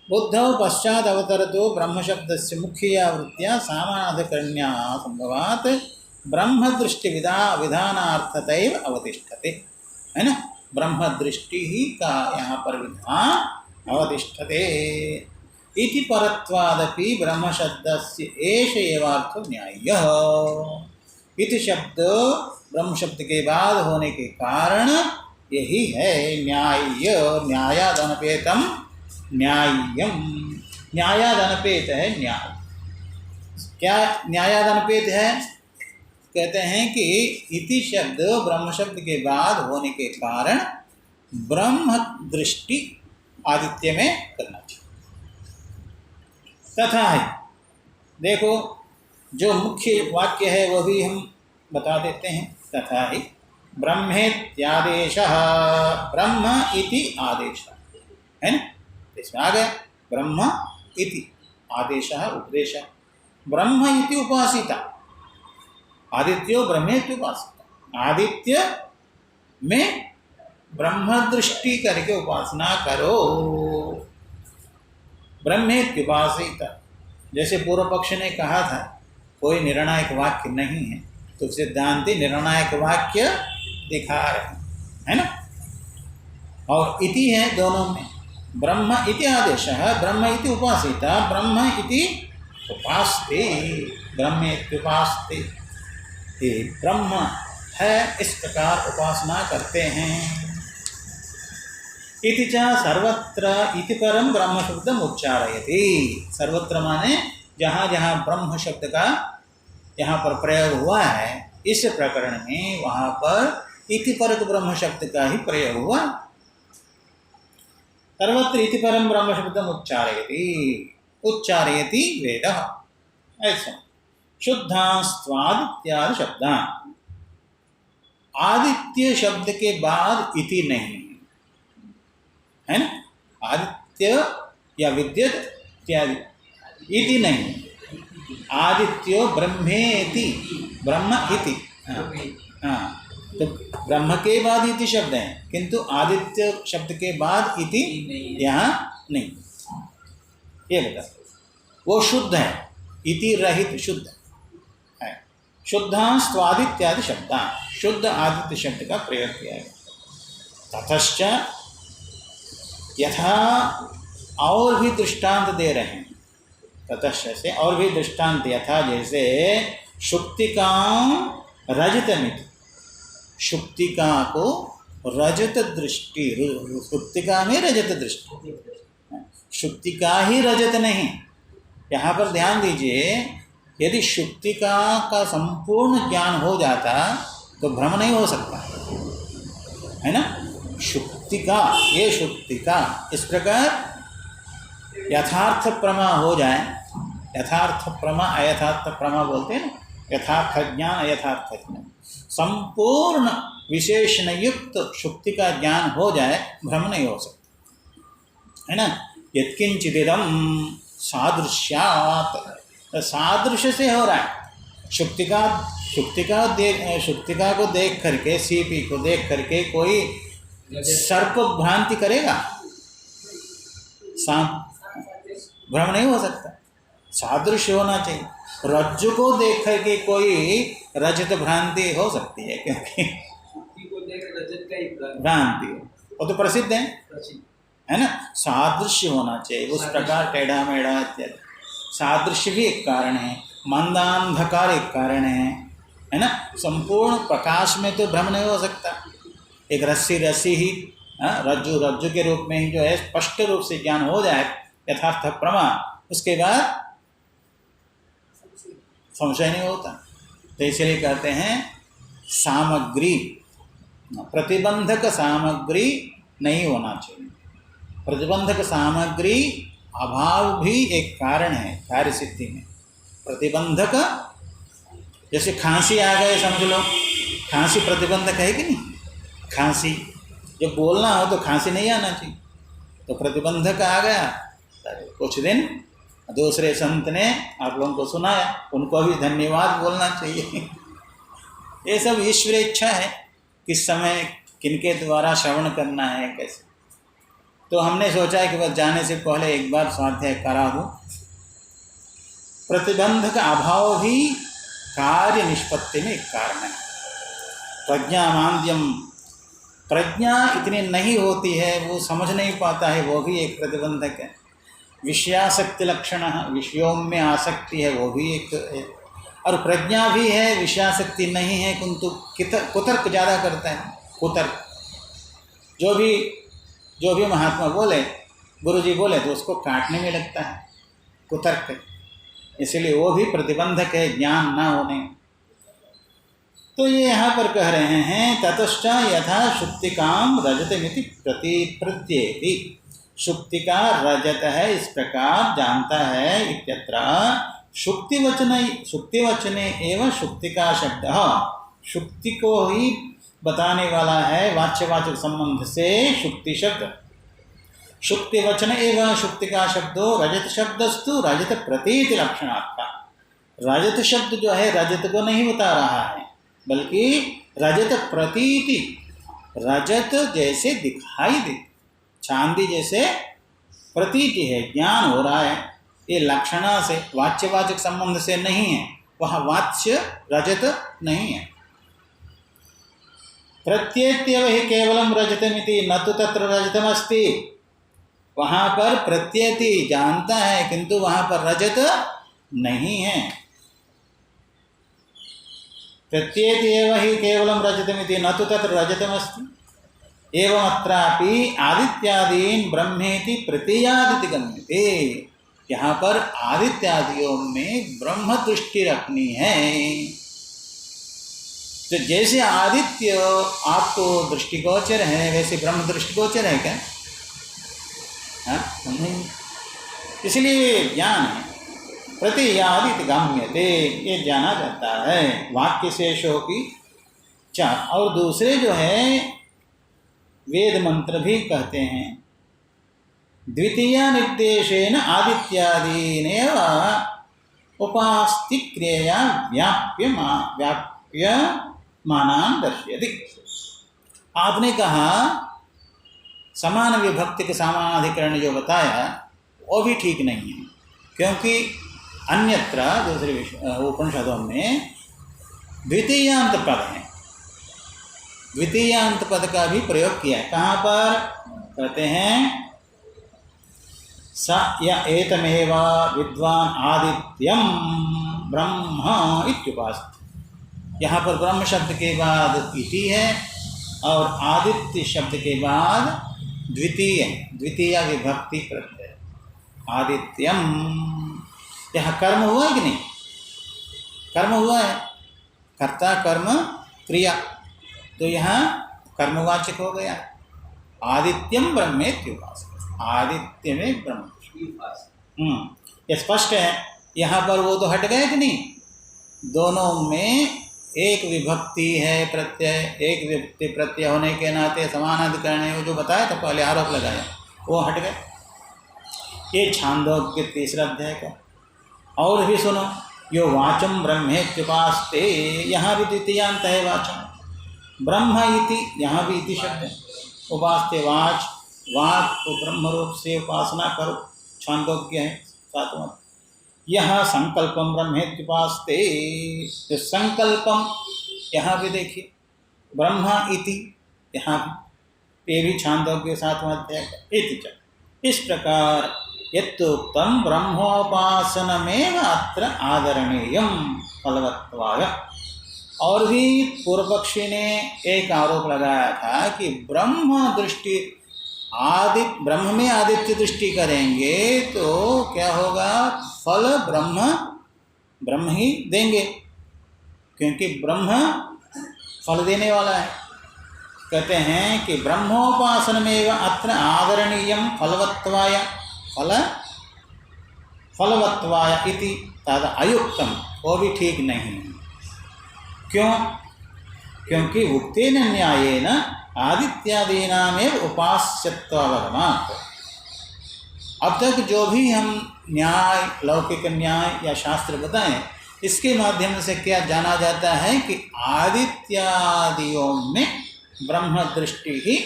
बुद्धौ पश्चात अवतरतो ब्रह्म शब्दस्य मुख्या वृत्तिया सामानाधिकरण्या संभवात् ब्रह्म दृष्टि विधानार्थतैव अवतिष्ठते, है ना। ब्रह्म दृष्टि ही का यहाँ पर विधान अवतिष्ठते इति परत्वादपि ब्रह्म शब्दस्य एष एवार्थो न्याय्यः। इति शब्द ब्रह्म शब्द के बाद होने के कारण यही है न्याय्य, न्यायादनपेतम न्याय्यम, न्यायादनपेत है न्याय। क्या न्यायादनपेत है? कहते हैं कि इति शब्द ब्रह्म शब्द के बाद होने के कारण ब्रह्म दृष्टि आदित्य में करना चाहिए। तथा है, देखो जो मुख्य वाक्य है वो भी हम बता देते हैं। तथा ही ब्रह्मेत्यादेशः, ब्रह्म इति आदेश है ना, इसमें आ गया ब्रह्म इति आदेशः उपदेश, ब्रह्म इति उपासिता, आदित्यो ब्रह्मेत्य उपासिता, आदित्य में ब्रह्म दृष्टि करके उपासना करो, ब्रह्मेत्युपासिता। जैसे पूर्व पक्ष ने कहा था कोई निर्णायक वाक्य नहीं है, तो सिद्धांति निर्णायक वाक्य दिखा रहे है ना, और इति है दोनों में, ब्रह्म इति आदेशः, ब्रह्म इति उपासिता, ब्रह्म इति उपास्ते, ब्रह्मेत्युपास्ते, ये ब्रह्म है, इस प्रकार उपासना करते हैं। इति च सर्वत्र इति परम ब्रह्म शब्दम उच्चारयति, सर्वत्र माने जहाँ जहाँ ब्रह्म शब्द का यहाँ पर प्रयोग हुआ है इस प्रकरण में, वहाँ पर इति परक ब्रह्म शब्द का ही प्रयोग हुआ। सर्वत्र इति परम ब्रह्म शब्दम उच्चारयति, उच्चारयति वेदः, ऐसा। शुद्धास्त्वादित्यादि शब्दान्, आदित्य शब्द के बाद इति नहीं है ना, आदित्य या विद्युत इत्यादि, इति नहीं, आदित्यो ब्रह्मेति, ब्रह्म इति, हाँ, तो ब्रह्म के बाद इति शब्द है, किंतु आदित्य शब्द के बाद इति यहाँ नहीं, ये बता, वो शुद्ध है, इति रहित शुद्ध है। शुद्धास्त्वादित्यादि शब्दान्, शुद्ध आदित्य शब्द का प्रयोग किया है। ततश्च यथा, और भी दृष्टांत दे रहे हैं, ततश्च से और भी दृष्टांत, यथा जैसे शुक्तिका रजतमिति, शुक्तिका को रजत दृष्टि, शुक्तिका में रजत दृष्टि, शुक्तिका ही रजत नहीं। यहाँ पर ध्यान दीजिए, यदि शुक्तिका का संपूर्ण ज्ञान हो जाता तो भ्रम नहीं हो सकता है ना, शुक्तिका, ये शुक्तिका, इस प्रकार यथार्थ प्रमा हो जाए, यथार्थ प्रमा अयथार्थ प्रमा बोलते हैं ना, यथार्थ ज्ञान अयथार्थ ज्ञान, संपूर्ण विशेषण युक्त शुक्ति का ज्ञान हो जाए, भ्रम नहीं हो सकता है ना। यत्किंचिदिदं सादृश्यात्, तो सादृश्य से हो रहा है। शुक्तिका शुक्तिका को देख करके, सीपी को देख करके कोई सर्प भ्रांति करेगा? भ्रम नहीं हो सकता, सादृश्य होना चाहिए। रज्जु को देख करके कोई रजत भ्रांति हो सकती है, क्योंकि भ्रांति वो तो प्रसिद्ध है ना। सादृश्य होना चाहिए उस प्रकार, टेढ़ा मेढ़ा इत्यादि। सादृश्य भी एक कारण है, मंदांधकार एक कारण है ना। संपूर्ण प्रकाश में तो भ्रम नहीं हो सकता। एक रस्सी ही रज्जु के रूप में ही जो है स्पष्ट रूप से ज्ञान हो जाए, यथार्थ प्रमा, उसके बाद संशय नहीं होता। तो इसलिए कहते हैं सामग्री, प्रतिबंधक सामग्री नहीं होना चाहिए। प्रतिबंधक सामग्री अभाव भी एक कारण है कार्य सिद्धि में। प्रतिबंधक, जैसे खांसी आ गए समझ लो, खांसी प्रतिबंधक है कि नहीं? खांसी जब बोलना हो तो खांसी नहीं आना चाहिए, तो प्रतिबंधक आ गया। कुछ दिन दूसरे संत ने आप लोगों को सुनाया, उनको भी धन्यवाद बोलना चाहिए। ये सब ईश्वर इच्छा है, किस समय किनके द्वारा श्रवण करना है, कैसे। तो हमने सोचा है कि बस जाने से पहले एक बार स्वाध्याय करा दूँ। प्रतिबंध का अभाव भी कार्य निष्पत्ति में एक कारण है। प्रज्ञा मांद्यम, प्रज्ञा इतनी नहीं होती है, वो समझ नहीं पाता है, वो भी एक प्रतिबंधक है। विषयासक्ति लक्षण, विषयों में आसक्ति है, वो भी एक है। और प्रज्ञा भी है, विषयासक्ति नहीं है, किंतु कुतर्क ज़्यादा करता है। कुतर्क, जो भी महात्मा बोले, गुरुजी बोले तो उसको काटने में लगता है, कुतर्क। इसलिए वो भी प्रतिबंधक है ज्ञान ना होने। तो ये यहाँ पर कह रहे हैं, ततश्च यथा शुक्तिकाम रजतमिति प्रत्येति, शुक्तिका रजत है इस प्रकार जानता है। इत्यत्र शुक्तिवचने एवं शुक्तिका शब्द, शुक्ति को ही बताने वाला है वाच्यवाचक संबंध से शुक्ति शब्द। शुक्तिवचन एवं शुक्तिका शब्दो रजत शब्दस्तु रजत प्रतीति लक्षणार्थ। रजत शब्द जो है रजत को नहीं बता रहा है, बल्कि रजत प्रतीति, रजत जैसे दिखाई दे, चांदी जैसे प्रतीति है, ज्ञान हो रहा है। ये लक्षणा से, वाच्यवाचक संबंध से नहीं है, वह वाच्य रजत नहीं है। प्रत्येत्यव ही केवलम रजतमिति न तो तत्र रजतमस्ति, वहाँ पर प्रत्येति जानता है किंतु वहाँ पर रजत नहीं है। प्रत्येत्यव ही केवलम रजतमिति न तो तत्र रजतमस्ति एवं अत्रापि आदित्यादीन ब्रह्मेति प्रत्ययादिति गम्यते। यहाँ पर आदित्यादियों में ब्रह्म दृष्टि रखनी है। तो जैसे आदित्य आपको दृष्टिगोचर है, वैसे ब्रह्म दृष्टिगोचर है क्या? हाँ, नहीं। इसलिए ज्ञान है, प्रत्ययादिति गम्यते, ये जाना जाता है वाक्य शेषों की चार। और दूसरे जो है वेद मंत्र भी कहते हैं, द्वितीय निर्देशेन आदित्यादीनेव उपास्ति क्रिया व्याप्य मानान दर्शयति। आपने कहा समान विभक्ति के समानाधिकरण जो बताया वो भी ठीक नहीं है, क्योंकि अन्यत्र दूसरे उपनिषदों में द्वितीयांत पद है, द्वितीयांत पद का भी प्रयोग किया है। कहाँ पर? कहते हैं स य एतमेव विद्वान आदित्यम ब्रह्म इत्युपास्ति। यहाँ पर ब्रह्म शब्द के बाद इति है और आदित्य शब्द के बाद द्वितीय विभक्ति प्रत्यय आदित्यम। यहाँ कर्म हुआ है कि नहीं? कर्म हुआ है, कर्ता कर्म क्रिया, तो यहाँ कर्मवाचक हो गया। आदित्यम ब्रह्मेत्युपास्ति, आदित्य में ब्रह्म। ये स्पष्ट है। यहाँ पर वो तो हट गए कि नहीं? दोनों में एक विभक्ति है प्रत्यय, एक विभक्ति प्रत्यय होने के नाते समानाधिकरण है, वो जो बताया था पहले आरोप लगाया, वो हट गए। ये छांदोग्य तीसरा अध्याय का और भी सुनो, यो वाचम ब्रह्मेत्युपास्ते, यहाँ भी द्वितीयांत है वाचम, ब्रह्म इति, यहाँ भी इति शब्द है, उपास्ते वाच, वाच को ब्रह्म रूप से उपासना करो, छांदोग्य है सातवां। यह संकल्पम ब्रह्मेत्युपास्ते, जो संकल्पम यहाँ भी देखिए ब्रह्मा इति, यहाँ भी ये भी छांदोग्य सातवां अध्याय का इति च। इस प्रकार यत्तोक्तम ब्रह्मोपासनमेव अत्र आदरणीयम फलवत्वाय। और भी पूर्व पक्षी ने एक आरोप लगाया था कि ब्रह्म में आदित्य दृष्टि करेंगे तो क्या होगा, फल ब्रह्म ही देंगे, क्योंकि ब्रह्म फल देने वाला है। कहते हैं कि ब्रह्मोपासनमेव अत्र आदरणीयम फलवत्वाय, फलवत्वाय इति तद अयुक्तम, वो भी ठीक नहीं। क्यों? क्योंकि उक्तेन न्यायेन आदित्यादीनामेव उपास्यत्वावगमात्। अब तक जो भी हम न्याय, लौकिक न्याय या शास्त्र बताएं, इसके माध्यम से क्या जाना जाता है कि आदित्यादियों में ब्रह्म दृष्टि ही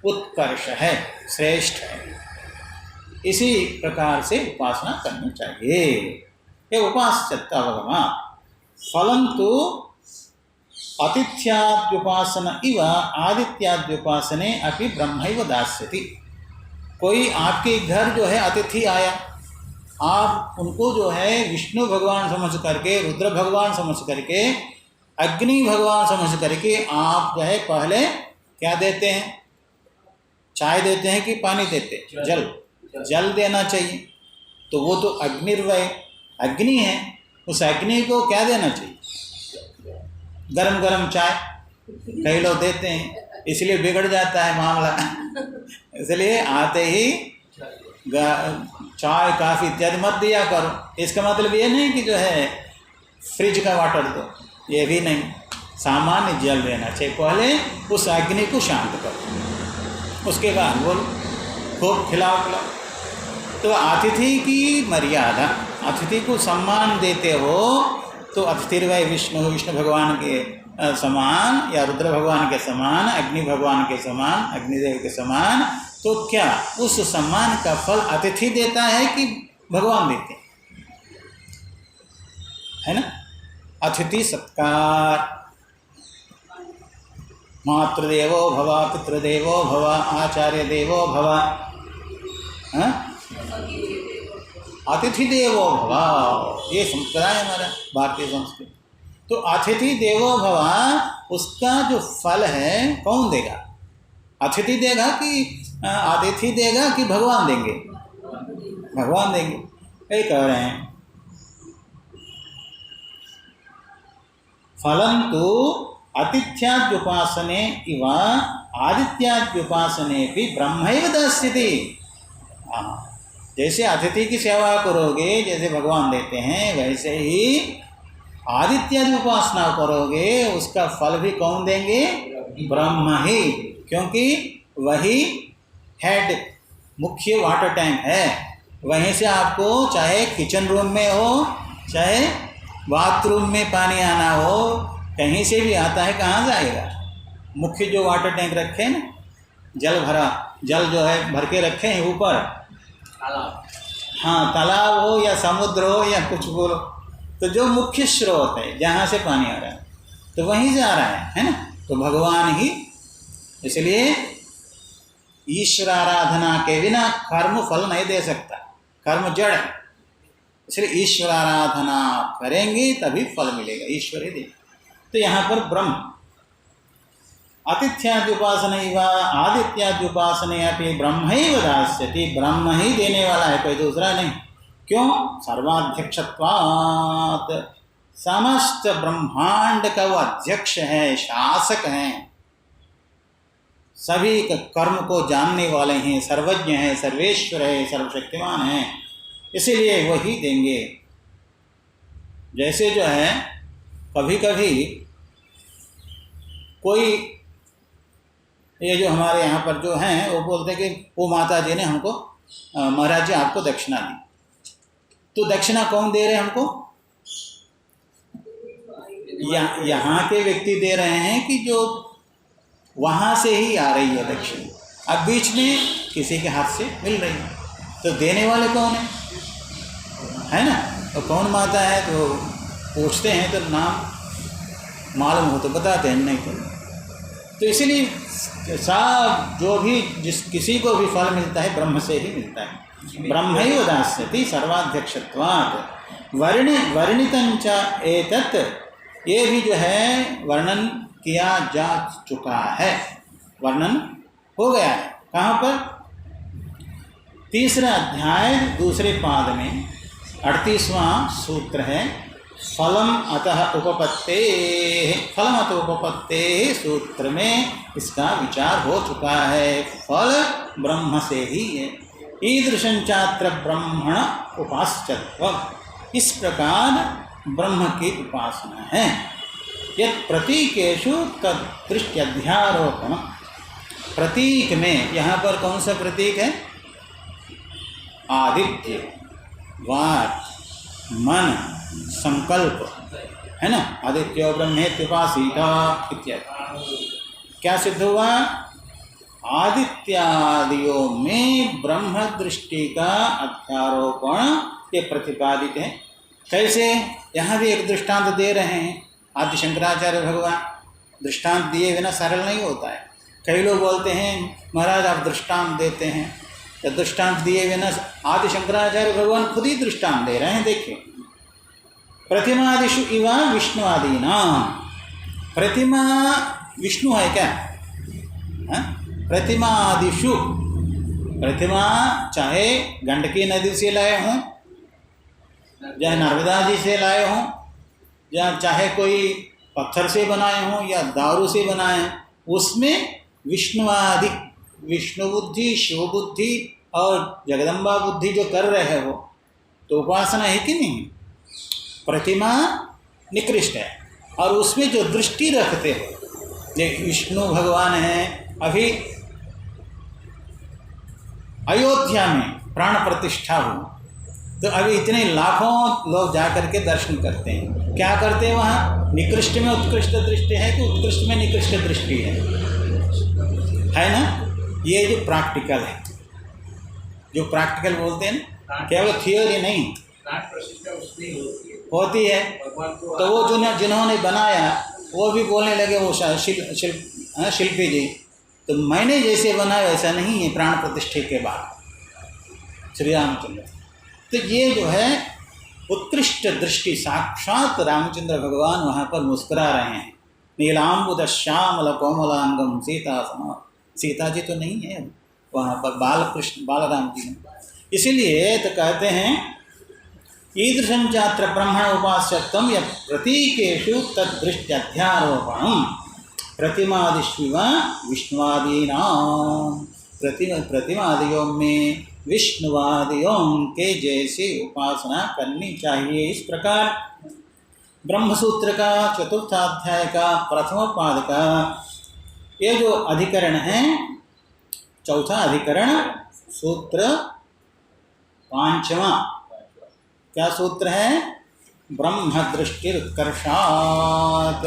उत्कर्ष है, श्रेष्ठ है। इसी प्रकार से उपासना करनी चाहिए। ये उपास्यत्वावगमात्। फलं तो अतिथ्याद्युपासन इव आदित्याद्युपासने अपि ब्रह्मैव दास्यति। कोई आपके घर जो है अतिथि आया, आप उनको जो है विष्णु भगवान समझ करके, रुद्र भगवान समझ करके, अग्नि भगवान समझ करके आप जो है पहले क्या देते हैं, चाय देते हैं कि पानी देते हैं? जल देना चाहिए। तो वो तो अग्नि है, उस अग्नि को क्या देना चाहिए? गरम गरम चाय कई लोग देते हैं, इसलिए बिगड़ जाता है मामला। इसलिए आते ही चाय काफ़ी इत्यादि मत दिया करो। इसका मतलब ये नहीं कि जो है फ्रिज का वाटर दो, ये भी नहीं, सामान्य जल देना चाहिए। पहले उस अग्नि को शांत करो, उसके बाद बोलो, खूब खिलाओ पिलाओ। तो अतिथि की मर्यादा, अतिथि को सम्मान देते हो तो अतिथिर्वै विष्णु भगवान के समान या रुद्र भगवान के समान, अग्नि भगवान के समान, अग्निदेव के समान। तो क्या उस सम्मान का फल अतिथि देता है कि भगवान देते है ना? अतिथि सत्कार, मातृदेवो भव, पितृदेवो भव, आचार्य देवो भव, अतिथि देवो भव, ये संप्रदाय हमारा भारतीय संस्कृति। तो अतिथि देवो भव, उसका जो फल है कौन देगा? अतिथि देगा कि भगवान देंगे? भगवान देंगे। ये कह रहे हैं फलं तो अतिथ्याद्युपासने इव आदित्याद्युपासने भी ब्रह्मैव दास्यति। जैसे अतिथि की सेवा करोगे, जैसे भगवान देते हैं, वैसे ही आदित्यादि उपासना करोगे, उसका फल भी कौन देंगे? ब्रह्म ही, क्योंकि वही हेड, मुख्य वाटर टैंक है। वहीं से आपको चाहे किचन रूम में हो, चाहे बाथरूम में पानी आना हो, कहीं से भी आता है, कहाँ से आएगा? मुख्य जो वाटर टैंक रखे हैं ना, जल जो है भर के रखे हैं ऊपर, हाँ, तालाब हो या समुद्र हो या कुछ बोलो, तो जो मुख्य स्रोत है जहाँ से पानी आ रहा है, तो वहीं से आ रहा है ना? तो भगवान ही। इसलिए ईश्वर आराधना के बिना कर्म फल नहीं दे सकता, कर्म जड़ है। इसलिए ईश्वर आराधना करेंगे तभी फल मिलेगा, ईश्वर ही देगा। तो यहाँ पर ब्रह्म अतिथ्याद्युपासने व आदित्याद्युपासने अपि ब्रह्मैव दास्यति, ब्रह्म ही देने वाला है, कोई दूसरा नहीं। क्यों? सर्वाध्यक्षत्वात्, समस्त ब्रह्मांड का वो अध्यक्ष है, शासक हैं, सभी कर्म को जानने वाले हैं, सर्वज्ञ हैं, सर्वेश्वर है, सर्वशक्तिमान हैं, इसीलिए वही देंगे। जैसे जो है कभी कभी कोई, ये जो हमारे यहाँ पर जो हैं वो बोलते हैं कि वो माता जी ने हमको, महाराज जी आपको दक्षिणा दी, तो दक्षिणा कौन दे रहे हैं हमको? यहाँ के व्यक्ति दे रहे हैं कि जो वहाँ से ही आ रही है दक्षिणा, अब बीच में किसी के हाथ से मिल रही है, तो देने वाले कौन है ना? तो कौन माता है? तो पूछते हैं तो नाम मालूम हो तो बताते हैं, नहीं तो इसीलिए सब जो भी किसी को भी फल मिलता है ब्रह्म से ही मिलता है। ब्रह्मैव दास्यति सर्वाध्यक्षत्वात् वर्णितंच एतत्, ये भी जो है वर्णन किया जा चुका है, वर्णन हो गया है। कहाँ पर? तीसरा अध्याय दूसरे पाद में 38वां सूत्र है, फलम अतः उपपत्ते, फलम अतः उपपत्ते सूत्र में इसका विचार हो चुका है। फल ब्रह्म से ही है। ईदृशं चात्र ब्रह्मण उपास्यत्वम्, इस प्रकार ब्रह्म की उपासना है। यत् प्रतीकेषु तदृष्ट्यध्यारोपण, प्रतीक में यहाँ पर कौन सा प्रतीक है? आदित्य, वाक्, मन, संकल्प है ना। आदित्यो ब्रह्मेत्युपासीता इत्यादि। क्या सिद्ध हुआ? आदित्यादियों में ब्रह्म दृष्टि का अध्यारोपण ये प्रतिपादित है। कैसे? यहाँ भी एक दृष्टांत दे रहे हैं आदि शंकराचार्य भगवान। दृष्टांत दिए बिना सरल नहीं होता है। कई लोग बोलते हैं महाराज आप दृष्टांत देते हैं, तो दृष्टांत दिए बिना आदि शंकराचार्य भगवान खुद ही दृष्टांत दे रहे हैं। देखिए, प्रतिमादिषु इव विष्णुआदीना, प्रतिमा विष्णु है क्या? प्रतिमादिषु, प्रतिमा चाहे गंडकी नदी से लाए हों, चाहे नर्मदा जी से लाए हों, या चाहे कोई पत्थर से बनाए हों या दारू से बनाए हों, उसमें विष्णुआदि, विष्णु बुद्धि, शिव बुद्धि और जगदम्बा बुद्धि जो कर रहे हो तो उपासना है कि नहीं? प्रतिमा निकृष्ट है। और उसमें जो दृष्टि रखते हो, ये विष्णु भगवान हैं, अभी अयोध्या में प्राण प्रतिष्ठा हुई तो अभी इतने लाखों लोग जाकर के दर्शन करते हैं। क्या करते हैं वहाँ? निकृष्ट में उत्कृष्ट दृष्टि है कि उत्कृष्ट में निकृष्ट दृष्टि है ना। ये जो प्रैक्टिकल है, जो प्रैक्टिकल बोलते हैं ना, केवल थियोरी नहीं होती है। तो वो जो जिन्होंने बनाया वो भी बोलने लगे, वो शिल्पी जी, तो मैंने जैसे बनाया वैसा नहीं है प्राण प्रतिष्ठा के बाद श्री रामचंद्र। तो ये जो है उत्कृष्ट दृष्टि, साक्षात रामचंद्र भगवान वहाँ पर मुस्कुरा रहे हैं। नीलाम्बुद श्यामल कोमलांगम सीता समा, सीता जी तो नहीं है वहाँ पर, बालकृष्ण बालराम जी हैं। इसीलिए तो कहते हैं ईदृशं चात्र ब्रह्मण उपास्यत्वं यत् प्रतीकेषु तद्दृष्ट्यध्यारोपणं प्रतिमादिष्विव विष्णुवादीनां, प्रतिमादियों में विष्णुवादियों के जैसे उपासना करनी चाहिए। इस प्रकार ब्रह्मसूत्र का चतुर्थाध्याय का प्रथम पाद का ये जो अधिकरण है, चौथा अधिकरण, सूत्र पांचवा, क्या सूत्र है? ब्रह्म दृष्टि उत्कर्षात्।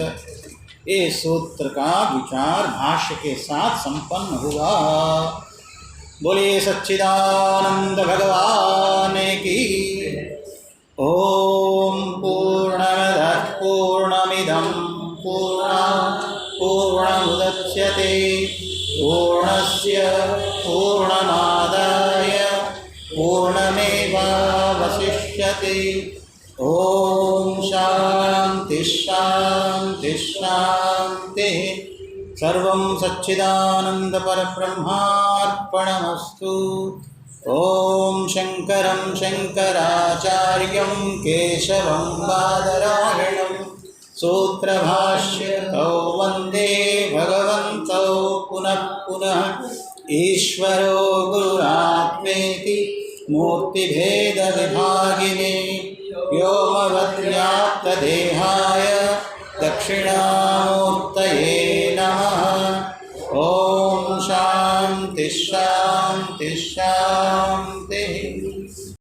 ये सूत्र का विचार भाष्य के साथ संपन्न हुआ। बोलिए सच्चिदानंद भगवान की। ओम पूर्णमदः पूर्णमिदं पूर्णात् पूर्णमुदच्यते पूर्णस्य पूर्णमादाय पूर्णमेवावशिष्यते। ओम शांति शांति शांति। सर्वं सच्चिदानंद परब्रह्मार्पणमस्तु। ओम शंकरं शंकराचार्यं केशवं बादरायणं सूत्रभाष्यतो वन्दे भगवन्तौ पुनः पुनः। ईश्वरो गुरुरात्मेति मूर्तिभेदविभागिने व्योमवद्व्याप्तदेहाय दक्षिणा